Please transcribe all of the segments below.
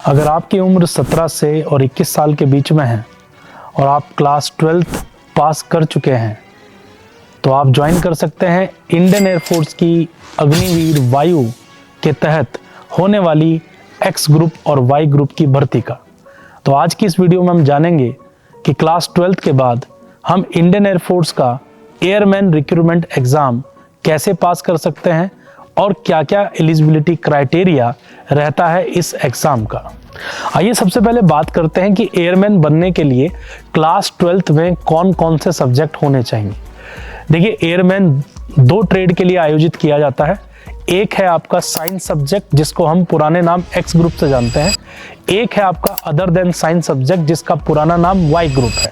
अगर आपकी उम्र 17 से और 21 साल के बीच में है और आप क्लास 12th पास कर चुके हैं तो आप ज्वाइन कर सकते हैं इंडियन एयरफोर्स की अग्निवीर वायु के तहत होने वाली एक्स ग्रुप और वाई ग्रुप की भर्ती का। तो आज की इस वीडियो में हम जानेंगे कि क्लास 12th के बाद हम इंडियन एयरफोर्स का एयरमैन रिक्रूटमेंट एग्ज़ाम कैसे पास कर सकते हैं और क्या क्या एलिजिबिलिटी क्राइटेरिया रहता है इस एग्ज़ाम का। आइए सबसे पहले बात करते हैं कि एयरमैन बनने के लिए क्लास 12th में कौन कौन से सब्जेक्ट होने चाहिए। देखिए, एयरमैन दो ट्रेड के लिए आयोजित किया जाता है। एक है आपका साइंस सब्जेक्ट जिसको हम पुराने नाम एक्स ग्रुप से जानते हैं, एक है आपका अदर देन साइंस सब्जेक्ट जिसका पुराना नाम वाई ग्रुप है।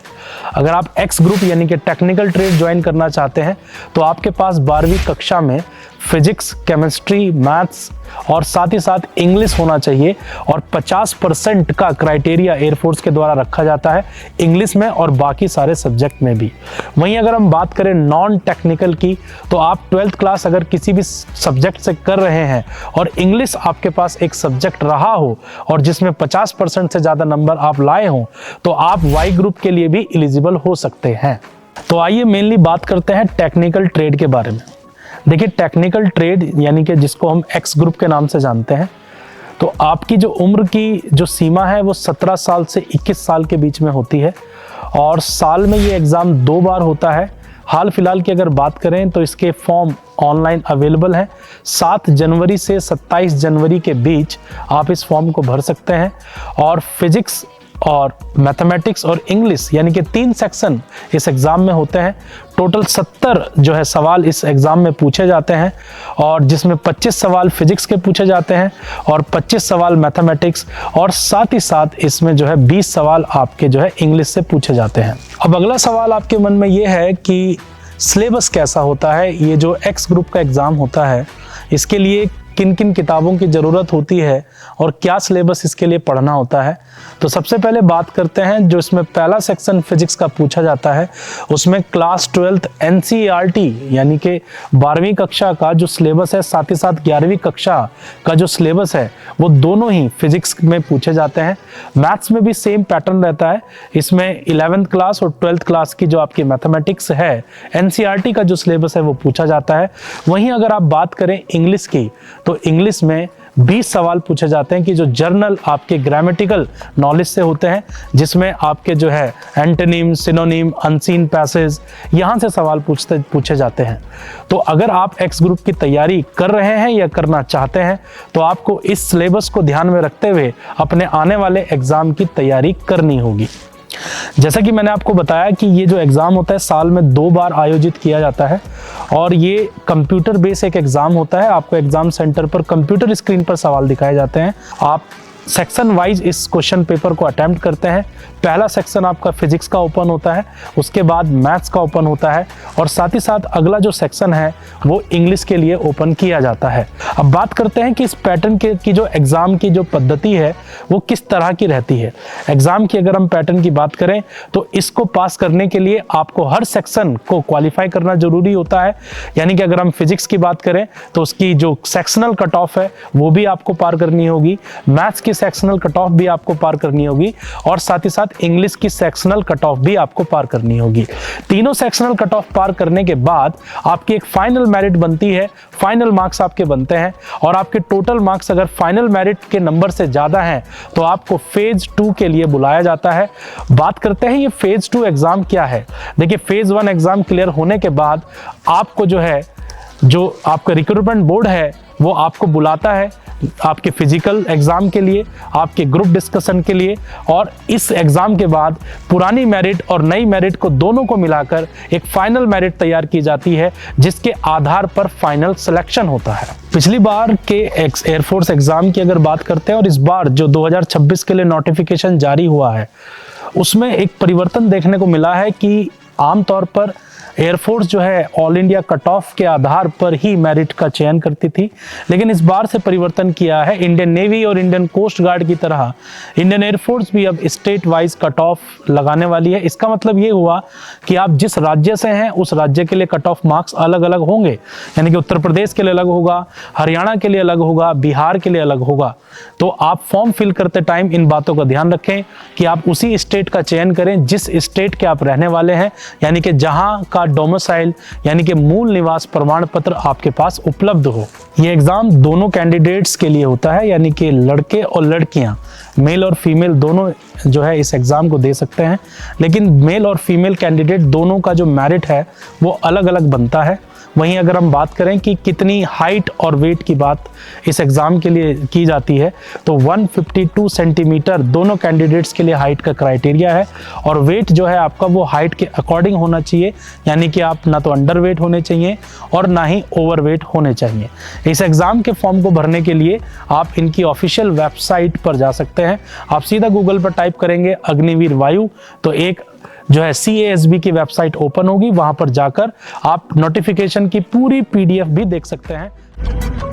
अगर आप एक्स ग्रुप यानी कि टेक्निकल ट्रेड ज्वाइन करना चाहते हैं तो आपके पास 12वीं कक्षा में फिजिक्स, केमिस्ट्री, मैथ्स और साथ ही साथ इंग्लिश होना चाहिए और 50% का क्राइटेरिया एयरफोर्स के द्वारा रखा जाता है इंग्लिश में और बाकी सारे सब्जेक्ट में भी। वहीं अगर हम बात करें नॉन टेक्निकल की तो आप 12th क्लास अगर किसी भी सब्जेक्ट से कर रहे हैं और इंग्लिश आपके पास एक सब्जेक्ट रहा हो और जिसमें 50% से ज़्यादा नंबर आप लाए हों तो आप वाई ग्रुप के लिए भी एलिजिबल हो सकते हैं। तो आइए मेनली बात करते हैं टेक्निकल ट्रेड के बारे में। देखिए, टेक्निकल ट्रेड यानी कि जिसको हम एक्स ग्रुप के नाम से जानते हैं, तो आपकी जो उम्र की जो सीमा है वो 17 साल से 21 साल के बीच में होती है और साल में ये एग्ज़ाम 2 बार होता है। हाल फिलहाल की अगर बात करें तो इसके फॉर्म ऑनलाइन अवेलेबल हैं। 7 जनवरी से 27 जनवरी के बीच आप इस फॉर्म को भर सकते हैं और फिजिक्स और मैथमेटिक्स और इंग्लिश यानी कि 3 सेक्शन इस एग्ज़ाम में होते हैं। टोटल 70 जो है सवाल इस एग्ज़ाम में पूछे जाते हैं और जिसमें 25 सवाल फिजिक्स के पूछे जाते हैं और 25 सवाल मैथमेटिक्स और साथ ही साथ इसमें जो है 20 सवाल आपके जो है इंग्लिश से पूछे जाते हैं। अब अगला सवाल आपके मन में ये है कि सिलेबस कैसा होता है। ये जो एक्स ग्रुप का एग्ज़ाम होता है इसके लिए किन किन किताबों की ज़रूरत होती है और क्या सिलेबस इसके लिए पढ़ना होता है। तो सबसे पहले बात करते हैं जो इसमें पहला सेक्शन फिजिक्स का पूछा जाता है। उसमें क्लास 12th NCERT यानी कि 12वीं कक्षा का जो सिलेबस है साथ ही साथ 11वीं कक्षा का जो सिलेबस है वो दोनों ही फिजिक्स में पूछे जाते हैं। मैथ्स में भी सेम पैटर्न रहता है। इसमें 11th क्लास और 12th क्लास की जो आपकी मैथमेटिक्स है NCERT का जो सिलेबस है वो पूछा जाता है। वहीं अगर आप बात करें इंग्लिश की तो इंग्लिश में 20 सवाल पूछे जाते हैं कि जो जर्नल आपके ग्रामेटिकल नॉलेज से होते हैं, जिसमें आपके जो है एंटोनिम, सिनोनिम, अनसीन पैसेज यहाँ से सवाल पूछे जाते हैं। तो अगर आप एक्स ग्रुप की तैयारी कर रहे हैं या करना चाहते हैं तो आपको इस सिलेबस को ध्यान में रखते हुए अपने आने वाले एग्ज़ाम की तैयारी करनी होगी। जैसा कि मैंने आपको बताया कि ये जो एग्ज़ाम होता है साल में 2 बार आयोजित किया जाता है और ये कंप्यूटर बेस एक एग्ज़ाम होता है। आपको एग्ज़ाम सेंटर पर कंप्यूटर स्क्रीन पर सवाल दिखाए जाते हैं। आप सेक्शन वाइज इस क्वेश्चन पेपर को अटेम्प्ट करते हैं। पहला सेक्शन आपका फिजिक्स का ओपन होता है, उसके बाद मैथ्स का ओपन होता है और साथ ही साथ अगला जो सेक्शन है वो इंग्लिश के लिए ओपन किया जाता है। अब बात करते हैं कि इस पैटर्न की जो एग्ज़ाम की जो पद्धति है वो किस तरह की रहती है। एग्ज़ाम की अगर हम पैटर्न की बात करें तो इसको पास करने के लिए आपको हर सेक्शन को क्वालिफाई करना ज़रूरी होता है। यानी कि अगर हम फिजिक्स की बात करें तो उसकी जो सेक्शनल कट ऑफ है वो भी आपको पार करनी होगी, मैथ्स की सेक्शनल कट ऑफ भी आपको पार करनी होगी और साथ ही साथ इंग्लिश की सेक्शनल कट ऑफ भी आपको पार करनी होगी। तीनों सेक्शनल कट ऑफ पार करने के बाद आपकी एक फाइनल मेरिट बनती है। फाइनल मार्क्स आपके बनते हैं और आपके टोटल मार्क्स अगर फाइनल मेरिट के नंबर से ज़्यादा हैं तो आपको फेज 2 के लिए बुलाया जाता है। बात करते हैं ये फेज 2 एग्ज़ाम क्या है। देखिए, फेज 1 एग्ज़ाम क्लियर होने के बाद आपको जो है जो आपका रिक्रूटमेंट बोर्ड है वो आपको बुलाता है आपके फिजिकल एग्ज़ाम के लिए, आपके ग्रुप डिस्कशन के लिए और इस एग्ज़ाम के बाद पुरानी मेरिट और नई मेरिट को दोनों को मिलाकर एक फाइनल मेरिट तैयार की जाती है जिसके आधार पर फाइनल सिलेक्शन होता है। पिछली बार के एयरफोर्स एग्ज़ाम की अगर बात करते हैं और इस बार जो 2026 के लिए नोटिफिकेशन जारी हुआ है उसमें एक परिवर्तन देखने को मिला है कि आमतौर पर एयरफोर्स जो है ऑल इंडिया कट ऑफ के आधार पर ही मेरिट का चयन करती थी, लेकिन इस बार से परिवर्तन किया है। इंडियन नेवी और इंडियन कोस्ट गार्ड की तरह इंडियन एयरफोर्स भी अब स्टेट वाइज कट ऑफ लगाने वाली है। इसका मतलब ये हुआ कि आप जिस राज्य से हैं उस राज्य के लिए कट ऑफ मार्क्स अलग अलग होंगे, यानी कि उत्तर प्रदेश के लिए अलग होगा, हरियाणा के लिए अलग होगा, बिहार के लिए अलग होगा। तो आप फॉर्म फिल करते टाइम इन बातों का ध्यान रखें कि आप उसी स्टेट का चयन करें जिस स्टेट के आप रहने वाले हैं, यानी कि जहां का डोमिसाइल यानी कि मूल निवास प्रमाण पत्र आपके पास उपलब्ध हो। ये एग्जाम दोनों कैंडिडेट्स के लिए होता है, यानी कि लड़के और लड़कियां, मेल और फीमेल दोनों जो है इस एग्जाम को दे सकते हैं, लेकिन मेल और फीमेल कैंडिडेट दोनों का जो मेरिट है वो अलग अलग बनता है। वहीं अगर हम बात करें कि कितनी हाइट और वेट की बात इस एग्ज़ाम के लिए की जाती है, तो 152 सेंटीमीटर दोनों कैंडिडेट्स के लिए हाइट का क्राइटेरिया है, और वेट जो है आपका वो हाइट के अकॉर्डिंग होना चाहिए, यानी कि आप ना तो अंडर वेट होने चाहिए और ना ही ओवर वेट होने चाहिए। इस एग्ज़ाम के फॉर्म को भरने के लिए आप इनकी ऑफिशियल वेबसाइट पर जा सकते हैं। आप सीधा गूगल पर टाइप करेंगे अग्निवीर वायु, तो एक जो है CASB की वेबसाइट ओपन होगी, वहां पर जाकर आप नोटिफिकेशन की पूरी PDF भी देख सकते हैं।